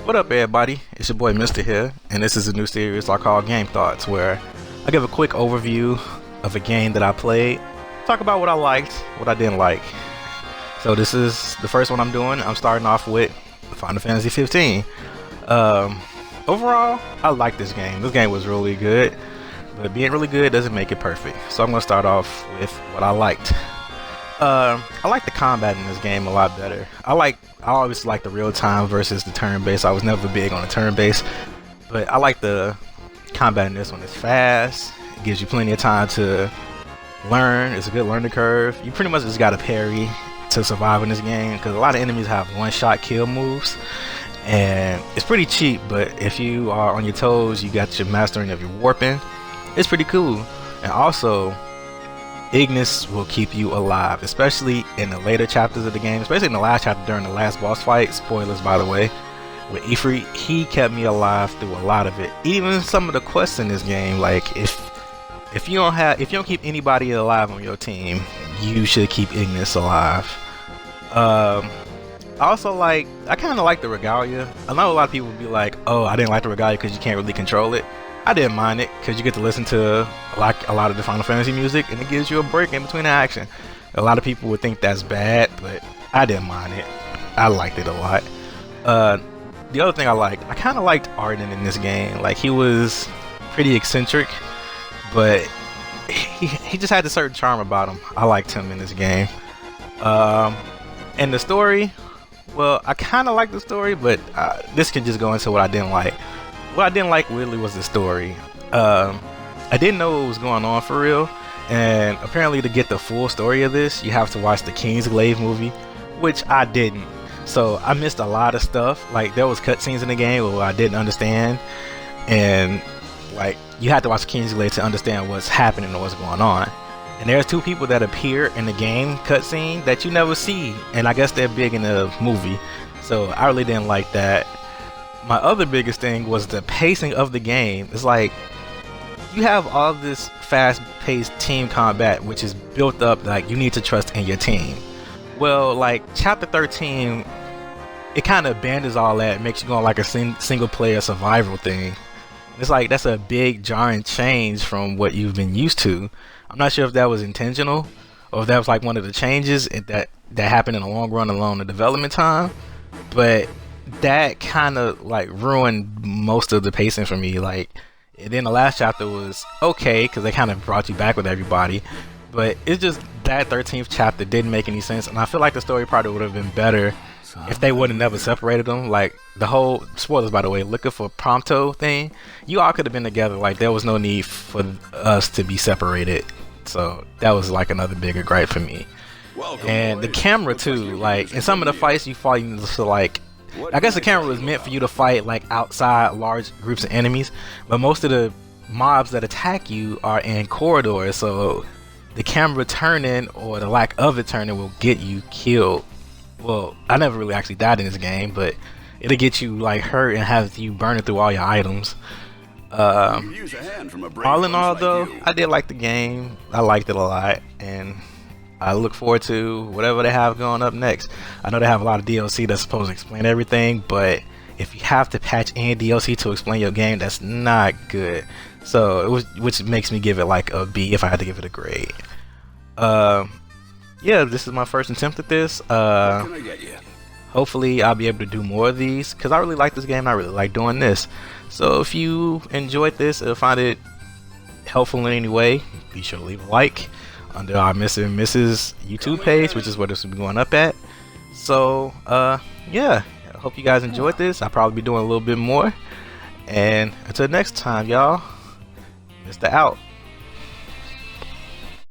What up, everybody? It's your boy Mister here, and this is a new series I call Game Thoughts, where I give a quick overview of a game that I played, talk about what I liked, what I didn't like. So this is the first one I'm doing. I'm starting off with Final Fantasy 15. Overall, I like this game. This game was really good, but being really good doesn't make it perfect. So I'm gonna start off with what I liked. I like the combat in this game a lot better. I always like the real time versus the turn based. I was never big on the turn based, but I like the combat in this one. It's fast. It gives you plenty of time to learn. It's a good learning curve. You pretty much just got to parry to survive in this game because a lot of enemies have one-shot kill moves, and it's pretty cheap. But if you are on your toes, you got your mastering of your warping. It's pretty cool, and also Ignis will keep you alive, especially in the later chapters of the game, especially in the last chapter during the last boss fight. Spoilers, by the way. With Ifrit, he kept me alive through a lot of it. Even some of the quests in this game, like if you don't keep anybody alive on your team, you should keep Ignis alive. I kind of like the Regalia. I know a lot of people will be like, oh, I didn't like the Regalia because you can't really control it. I didn't mind it because you get to listen to a lot of the Final Fantasy music, and it gives you a break in between the action. A lot of people would think that's bad, but I didn't mind it. I liked it a lot. The other thing I kind of liked Arden in this game. Like, he was pretty eccentric, but he just had a certain charm about him. I liked him in this game. And the story, well, I kind of like the story, but this can just go into what I didn't like. What I didn't like really was the story. I didn't know what was going on for real, and apparently to get the full story of this, you have to watch the Kingsglaive movie, which I didn't. So I missed a lot of stuff. Like, there was cutscenes in the game where I didn't understand, and like, you had to watch Kingsglaive to understand what's happening or what's going on. And there's two people that appear in the game cutscene that you never see, and I guess they're big in the movie. So I really didn't like that. My other biggest thing was the pacing of the game. It's like you have all this fast-paced team combat, which is built up like you need to trust in your team. Well, like chapter 13, it kind of abandons all that. It makes you go on like a single-player survival thing. It's like that's a big jarring change from what you've been used to. I'm not sure if that was intentional or if that was like one of the changes that happened in the long run along the development time, but that kind of like ruined most of the pacing for me. Like, and then the last chapter was okay because they kind of brought you back with everybody, but it's just that 13th chapter didn't make any sense, and I feel like the story probably would have been better if they would have never separated them. Like, the whole, spoilers by the way, looking for Prompto thing, you all could have been together. Like, there was no need for us to be separated. So that was like another bigger gripe for me. And the camera too, like in some of the fights you fight, so like, I guess the camera was meant for you to fight like outside large groups of enemies, but most of the mobs that attack you are in corridors, so the camera turning or the lack of it turning will get you killed. Well, I never really actually died in this game, but it'll get you like hurt and have you burning through all your items. All in all though, I did like the game. I liked it a lot, and I look forward to whatever they have going up next. I know they have a lot of DLC that's supposed to explain everything, but if you have to patch in DLC to explain your game, that's not good. So which makes me give it like a B if I had to give it a grade. Yeah, this is my first attempt at this. Hopefully I'll be able to do more of these because I really like this game. I really like doing this. So if you enjoyed this or find it helpful in any way, be sure to leave a like under our Mr. and Mrs. YouTube page, which is where this will be going up at. So yeah, I hope you guys enjoyed this. I'll probably be doing a little bit more, and until next time, y'all, Mr. out.